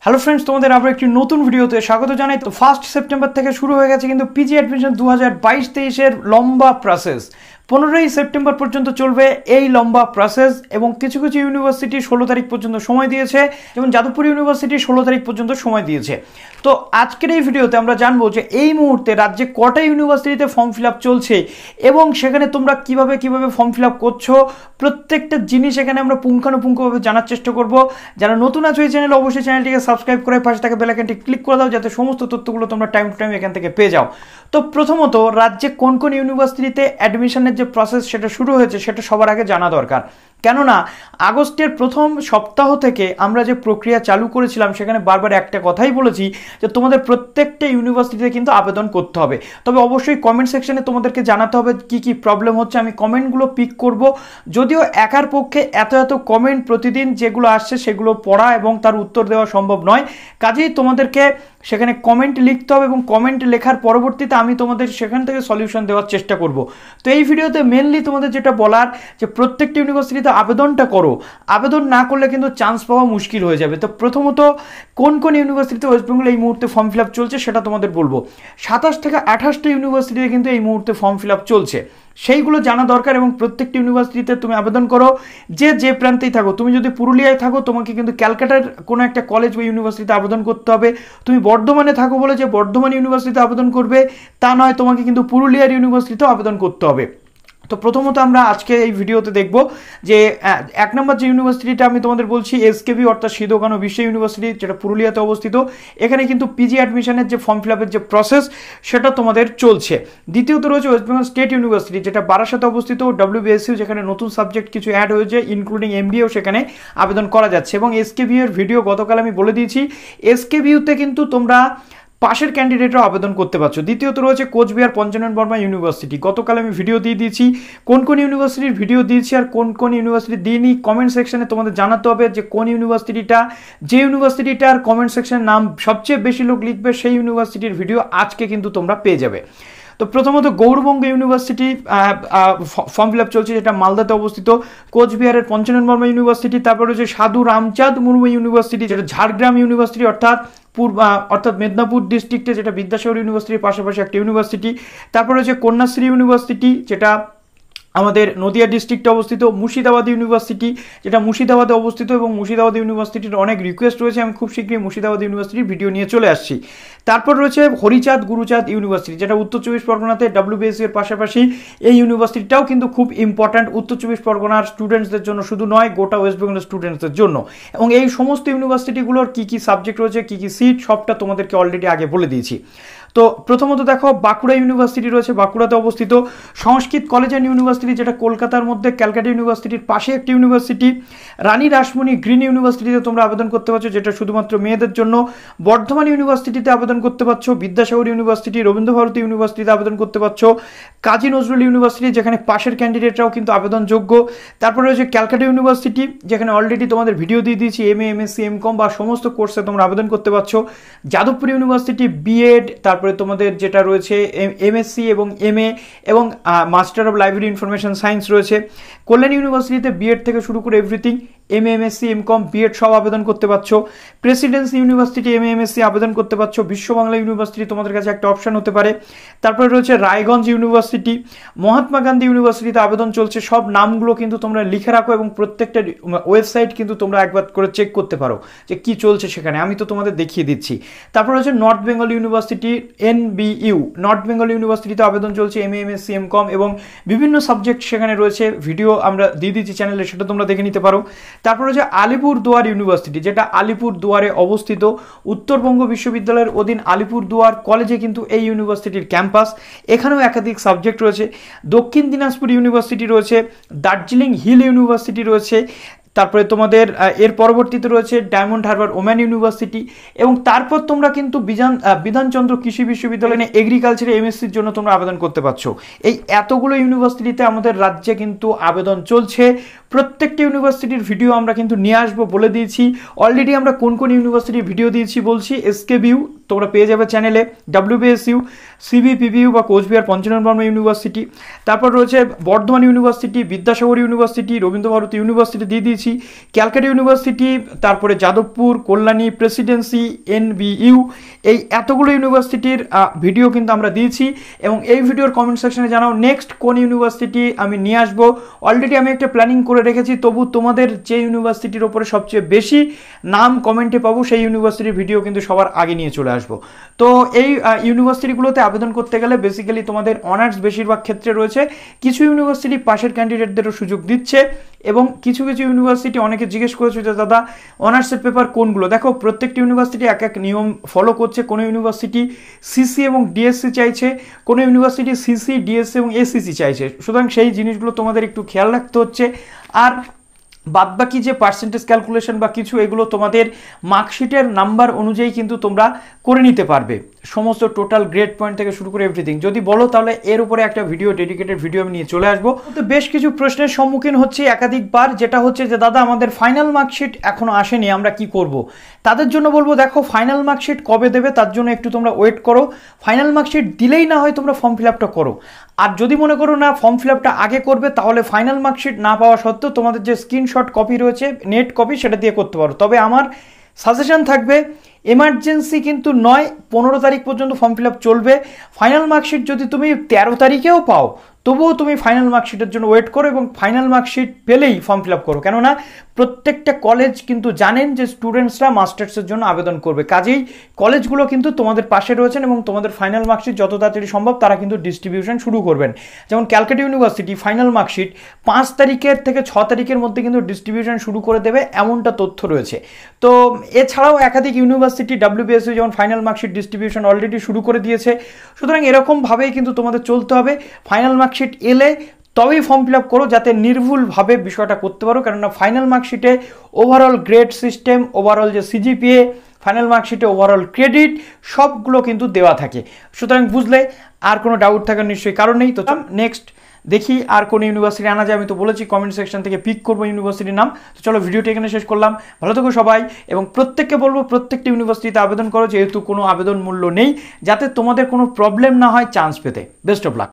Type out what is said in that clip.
Hello friends, তোমাদের আবার একটি নতুন ভিডিওতে স্বাগত জানাই। তো 1 সেপ্টেম্বর থেকে শুরু হয়ে গেছে কিন্তু পিজি অ্যাডমিশন 2022-23 লম্বা প্রসেস। 15 সেপ্টেম্বর পর্যন্ত চলবে এই লম্বা প্রসেস এবং কিছু কিছু ইউনিভার্সিটি 16 তারিখ পর্যন্ত সময় দিয়েছে, যেমন যাদবপুর ইউনিভার্সিটি 16 তারিখ পর্যন্ত সময় দিয়েছে। তো আজকের এই ভিডিওতে আমরা জানবো যে এই মুহূর্তে রাজ্যে কটা ইউনিভার্সিটিতে ফর্ম ফিল আপ চলছে এবং সেখানে তোমরা কিভাবে ফর্ম ফিল আপ করছো, প্রত্যেকটা জিনিস এখানে আমরা পুঙ্খানুপুঙ্খভাবে জানার চেষ্টা করব। যারা নতুন আছো এই চ্যানেলে অবশ্যই চ্যানেলটিকে সাবস্ক্রাইব করে পাশে থাকা বেল আইকনটি ক্লিক করে দাও, যাতে সমস্ত তথ্যগুলো তোমরা টাইম টু টাইম এখান থেকে পেয়ে যাও। তো প্রথমত রাজ্যে কোন কোন ইউনিভার্সিটিতে অ্যাডমিশনের যে প্রসেস সেটা শুরু হয়েছে সেটা সবার আগে জানা দরকার, কেননা আগস্টের প্রথম সপ্তাহ থেকে আমরা যে প্রক্রিয়া চালু করেছিলাম সেখানে বারবার একটা কথাই বলেছি যে তোমাদের প্রত্যেকটা ইউনিভার্সিটিতে কিন্তু আবেদন করতে হবে। তবে অবশ্যই কমেন্ট সেকশনে তোমাদেরকে জানাতে হবে কি কি প্রবলেম হচ্ছে, আমি কমেন্টগুলো পিক করব। যদিও একার পক্ষে এত কমেন্ট প্রতিদিন যেগুলো আসছে সেগুলো পড়া এবং তার উত্তর দেওয়া সম্ভব নয়, কাজেই তোমাদেরকে সেখানে কমেন্ট লিখতে হবে এবং কমেন্ট লেখার পরবর্তীতে আমি তোমাদের সেখান থেকে সলিউশন দেওয়ার চেষ্টা করব। তো এই ভিডিওতে মেনলি তোমাদের যেটা বলার যে প্রত্যেকটা ইউনিভার্সিটিতে আবেদনটা করো, আবেদন না করলে কিন্তু চান্স পাওয়া মুশকিল হয়ে যাবে। তো প্রথমত কোন কোন ইউনিভার্সিটিতে ওয়েস্ট বেঙ্গল এই মুহূর্তে ফর্ম ফিল আপ চলছে সেটা তোমাদের বলবো। 27 থেকে 28টা ইউনিভার্সিটিতে কিন্তু এই মুহূর্তে ফর্ম ফিল আপ চলছে, সেইগুলো জানা দরকার। এবং প্রত্যেকটি ইউনিভার্সিটিতে তুমি আবেদন করো, যে প্রান্তেই থাকো। তুমি যদি পুরুলিয়ায় থাকো তোমাকে কিন্তু ক্যালকাটার কোনো একটা কলেজ বা ইউনিভার্সিটিতে আবেদন করতে হবে। তুমি বর্ধমানে থাকো বলে যে বর্ধমান ইউনিভার্সিটিতে আবেদন করবে তা নয়, তোমাকে কিন্তু পুরুলিয়ার ইউনিভার্সিটিতেও আবেদন করতে হবে। তো প্রথমত আমরা আজকে এই ভিডিওতে দেখব যে 1 নম্বর যে ইউনিভার্সিটিটা আমি তোমাদের বলছি এসকেবি অর্থাৎ সিধু কানু বিশ্ব ইউনিভার্সিটি, যেটা পুরুলিয়াতে অবস্থিত। এখানে কিন্তু পিজি অ্যাডমিশনের যে ফর্ম ফিল আপের যে প্রসেস সেটা তোমাদের চলছে। দ্বিতীয়ত রয়েছে ওয়েস্ট বেঙ্গল স্টেট ইউনিভার্সিটি, যেটা বারাসাতে অবস্থিত, wbsu, যেখানে নতুন সাবজেক্ট কিছু অ্যাড হয়েছে ইনক্লুডিং এমবিএও সেখানে আবেদন করা যাচ্ছে। এবং এসকেবি এর ভিডিও গতকাল আমি বলে দিয়েছি, এসকেবিউতে কিন্তু তোমরা পাশের ক্যান্ডিডেটরা আবেদন করতে পারছো। দ্বিতীয়ত রয়েছে কোচবিহার পঞ্চানন বর্মা ইউনিভার্সিটি, গতকাল আমি ভিডিও দিয়ে দিয়েছি। কোন কোন ইউনিভার্সিটির ভিডিও দিয়েছি আর কোন কোন ইউনিভার্সিটি দিইনি কমেন্ট সেকশনে তোমাদের জানাতে হবে যে কোন ইউনিভার্সিটিটা, যে ইউনিভার্সিটিটার কমেন্ট সেকশনের নাম সবচেয়ে বেশি লোক লিখবে সেই ইউনিভার্সিটির ভিডিও আজকে কিন্তু তোমরা পেয়ে যাবে। তো প্রথমত Gour Banga university form fill up চলছে, যেটা মালদাতে অবস্থিত। কোচবিহারের পঞ্চানন বর্মা ইউনিভার্সিটি, তারপরে হচ্ছে সাধু রামচাঁদ মুর্মু ইউনিভার্সিটি, যেটা ঝাড়গ্রাম ইউনিভার্সিটি অর্থাৎ মেদিনীপুর ডিস্ট্রিক্টে, যেটা বিদ্যাসাগর ইউনিভার্সিটির পাশাপাশি একটা ইউনিভার্সিটি। তারপরে হচ্ছে কন্যাশ্রী ইউনিভার্সিটি, যেটা আমাদের নদিয়া ডিস্ট্রিক্টে অবস্থিত। মুর্শিদাবাদ ইউনিভার্সিটি, যেটা মুর্শিদাবাদে অবস্থিত এবং মুর্শিদাবাদ ইউনিভার্সিটির অনেক রিকোয়েস্ট রয়েছে, আমি খুব শীঘ্রই মুর্শিদাবাদ ইউনিভার্সিটির ভিডিও নিয়ে চলে আসছি। তারপর রয়েছে হরিচাঁদ গুরুচাঁদ ইউনিভার্সিটি, যেটা উত্তর চব্বিশ পরগনাতে, wbsu এর পাশাপাশি এই ইউনিভার্সিটিটাও কিন্তু খুব ইম্পর্ট্যান্ট উত্তর চব্বিশ পরগনার স্টুডেন্টসদের জন্য, শুধু নয় গোটা ওয়েস্ট বেঙ্গলের স্টুডেন্টসদের জন্য। এবং এই সমস্ত ইউনিভার্সিটিগুলোর কী কী সাবজেক্ট রয়েছে, কী কী সিট, সবটা তোমাদেরকে অলরেডি আগে বলে দিয়েছি। তো প্রথমত দেখো বাঁকুড়া ইউনিভার্সিটি রয়েছে, বাঁকুড়াতে অবস্থিত। সংস্কৃত কলেজ অ্যান্ড ইউনিভার্সিটি, যেটা কলকাতার মধ্যে ক্যালকাটা ইউনিভার্সিটির পাশে একটি ইউনিভার্সিটি। রানী রাসমণি গ্রিন ইউনিভার্সিটিতে তোমরা আবেদন করতে পারছো, যেটা শুধুমাত্র মেয়েদের জন্য। বর্ধমান ইউনিভার্সিটিতে আবেদন করতে পারছো। বিদ্যাসাগর ইউনিভার্সিটি, রবীন্দ্রভারতী ইউনিভার্সিটিতে আবেদন করতে পারছো। কাজী নজরুল ইউনিভার্সিটি, যেখানে পাশের ক্যান্ডিডেটরাও কিন্তু আবেদনযোগ্য। তারপরে রয়েছে ক্যালকাটা ইউনিভার্সিটি, যেখানে অলরেডি তোমাদের ভিডিও দিয়ে দিয়েছি, MA, MSc, MCom বা সমস্ত কোর্সে তোমরা আবেদন করতে পারছো। যাদবপুর ইউনিভার্সিটি বিএড, তারপরে তোমাদের যেটা রয়েছে MSc এবং MA এবং master of library information science রয়েছে। কল্যাণী ইউনিভার্সিটিতে বিএড থেকে শুরু করে everything, MA, MSc, MCom, BEd সব আবেদন করতে পারছো। প্রেসিডেন্সি ইউনিভার্সিটি MA, MSc আবেদন করতে পারছো। বিশ্ব বাংলা ইউনিভার্সিটি তোমাদের কাছে একটা অপশন হতে পারে। তারপরে রয়েছে রায়গঞ্জ ইউনিভার্সিটি, মহাত্মা গান্ধী ইউনিভার্সিটিতে আবেদন চলছে। সব নামগুলো কিন্তু তোমরা লিখে রাখো এবং প্রত্যেকটা ওয়েবসাইট কিন্তু তোমরা একবার করে চেক করতে পারো যে কি চলছে সেখানে, আমি তো তোমাদের দেখিয়ে দিচ্ছি। তারপরে রয়েছে north Bengal university NBU, north Bengal ইউনিভার্সিটিতে আবেদন চলছে MA, MSc, MCom এবং বিভিন্ন সাবজেক্ট সেখানে রয়েছে, ভিডিও আমরা দিয়ে দিচ্ছি চ্যানেলে, সেটা তোমরা দেখে নিতে পারো। তারপরে হচ্ছে আলিপুরদুয়ার ইউনিভার্সিটি, যেটা আলিপুরদুয়ারে অবস্থিত। উত্তরবঙ্গ বিশ্ববিদ্যালয়ের অধীন আলিপুরদুয়ার কলেজে কিন্তু এই ইউনিভার্সিটির ক্যাম্পাস, এখানেও একাধিক সাবজেক্ট রয়েছে। দক্ষিণ দিনাজপুর ইউনিভার্সিটি রয়েছে, দার্জিলিং হিল ইউনিভার্সিটি রয়েছে। তারপরে তোমাদের এর পরবর্তীতে রয়েছে ডায়মন্ড হারবার ওম্যান ইউনিভার্সিটি এবং তারপর তোমরা কিন্তু বিধানচন্দ্র কৃষি বিশ্ববিদ্যালয়ে এগ্রিকালচারে MScর জন্য তোমরা আবেদন করতে পারছো। এই এতগুলো ইউনিভার্সিটিতে আমাদের রাজ্যে কিন্তু আবেদন চলছে। প্রত্যেকটা ইউনিভার্সিটির ভিডিও আমরা কিন্তু নিয়ে আসবো বলে দিয়েছি অলরেডি। আমরা কোন কোন ইউনিভার্সিটির ভিডিও দিয়েছি বলছি, এসকেবিউ, তোমরা পেয়ে যাবে চ্যানেলে। wbsu, cbpu বা কোচবিহার পঞ্চানন বর্মা ইউনিভার্সিটি, তারপর রয়েছে Bardhaman university, Vidyasagar university, Rabindra Bharati university দিয়ে দিয়েছি, ক্যালকাটা ইউনিভার্সিটি, তারপরে যাদবপুর, কল্যাণী, প্রেসিডেন্সি, NBU, এই এতগুলো ইউনিভার্সিটির ভিডিও কিন্তু আমরা দিয়েছি। এবং এই ভিডিওর কমেন্ট সেকশনে জানাও নেক্সট কোন ইউনিভার্সিটি আমি নিয়ে আসবো। অলরেডি আমি একটা প্ল্যানিং করে রেখেছি, তবু তোমাদের যে ইউনিভার্সিটির ওপরে সবচেয়ে বেশি নাম কমেন্টে পাবো সেই ইউনিভার্সিটির ভিডিও কিন্তু সবার আগে নিয়ে চলে আসবো। তো এই ইউনিভার্সিটিগুলোতে আবেদন করতে গেলে বেসিক্যালি তোমাদের অনার্স বেশিরভাগ ক্ষেত্রে রয়েছে, কিছু ইউনিভার্সিটি পাশের ক্যান্ডিডেটদেরও সুযোগ দিচ্ছে, এবং কিছু কিছু ইউনিভার্সিটি অনেকে জিজ্ঞেস করেছে যে দাদা অনার্সের পেপার কোনগুলো। দেখো প্রত্যেকটি ইউনিভার্সিটি এক এক নিয়ম ফলো করছে। কোনো ইউনিভার্সিটি সিসি এবং ডিএসসি চাইছে, কোনো ইউনিভার্সিটি সিসি, ডিএসসি এবং এসিসি চাইছে। সুতরাং সেই জিনিসগুলো তোমাদের একটু খেয়াল রাখতে হচ্ছে। আর বাদবাকি যে পার্সেন্টেজ ক্যালকুলেশন বা কিছু, এগুলো তোমাদের মার্কশিটের নাম্বার অনুযায়ী কিন্তু তোমরা করে নিতে পারবে, সমস্ত টোটাল গ্রেড পয়েন্ট থেকে শুরু করে এভরিথিং। যদি বলো তাহলে এর উপরে একটা ভিডিও, ডেডিকেটেড ভিডিও আমি নিয়ে চলে আসবো। তো বেশ কিছু প্রশ্নের সম্মুখীন হচ্ছে একাধিকবার, যেটা হচ্ছে যে দাদা আমাদের ফাইনাল মার্কশিট এখনো আসেনি, আমরা কি করব। তাদের জন্য বলবো দেখো ফাইনাল মার্কশিট কবে দেবে তার জন্য একটু তোমরা ওয়েট করো। ফাইনাল মার্কশিট দিলেই না হয় তোমরা ফর্ম ফিল আপটা করো। আর যদি মনে করো না ফর্ম ফিল আপটা আগে করবে, তাহলে ফাইনাল মার্কশিট না পাওয়া সত্ত্বেও তোমাদের যে স্ক্রিনশট কপি রয়েছে, নেট কপি, সেটা দিয়ে করতে পারো। তবে আমার সাজেশন থাকবে এমার্জেন্সি কিন্তু নয়, 15 তারিখ পর্যন্ত ফর্ম ফিল আপ চলবে। ফাইনাল মার্কশিট যদি তুমি 13 তারিখেও পাও, তবুও তুমি ফাইনাল মার্কশিটের জন্য ওয়েট করো এবং ফাইনাল মার্কশিট পেলেই ফর্ম ফিল আপ করো। কেননা প্রত্যেকটা কলেজ কিন্তু জানেন যে স্টুডেন্টসরা মাস্টার্সের জন্য আবেদন করবে, কাজেই কলেজগুলো কিন্তু তোমাদের পাশে রয়েছেন এবং তোমাদের ফাইনাল মার্কশিট যত তাড়াতাড়ি সম্ভব তারা কিন্তু ডিস্ট্রিবিউশন শুরু করবেন। যেমন ক্যালকাটা ইউনিভার্সিটি ফাইনাল মার্কশিট 5 তারিখের থেকে 6 তারিখের মধ্যে কিন্তু ডিস্ট্রিবিউশন শুরু করে দেবে, এমনটা তথ্য রয়েছে। তো এছাড়াও একাধিক ইউনিভার্সিটি, WBSU যেমন ফাইনাল মার্কশিট ডিস্ট্রিবিউশন অলরেডি শুরু করে দিয়েছে। সুতরাং এরকমভাবেই কিন্তু তোমাদের চলতে হবে। ফাইনাল মার্কশিট এলে তবেই ফর্ম ফিল আপ করো, যাতে নির্ভুলভাবে বিষয়টা করতে পারো। কেননা ফাইনাল মার্কশিটে ওভারঅল গ্রেড সিস্টেম, ওভারঅল যে CGPA, ফাইনাল মার্কশিটে ওভারঅল ক্রেডিট, সবগুলো কিন্তু দেওয়া থাকে। সুতরাং বুঝলে, আর কোনো ডাউট থাকার নিশ্চয়ই কারণ নেই। তো নেক্সট দেখি আর কোন ইউনিভার্সিটি আনা যায়। আমি তো বলেছি কমেন্ট সেকশন থেকে পিক করবো ইউনিভার্সিটির নাম। তো চলো ভিডিওটি এখানে শেষ করলাম। ভালো থেকো সবাই, এবং প্রত্যেককে বলবো প্রত্যেকটি ইউনিভার্সিটিতে আবেদন করো, যেহেতু কোনো আবেদন মূল্য নেই, যাতে তোমাদের কোনো প্রবলেম না হয় চান্স পেতে। Best of luck.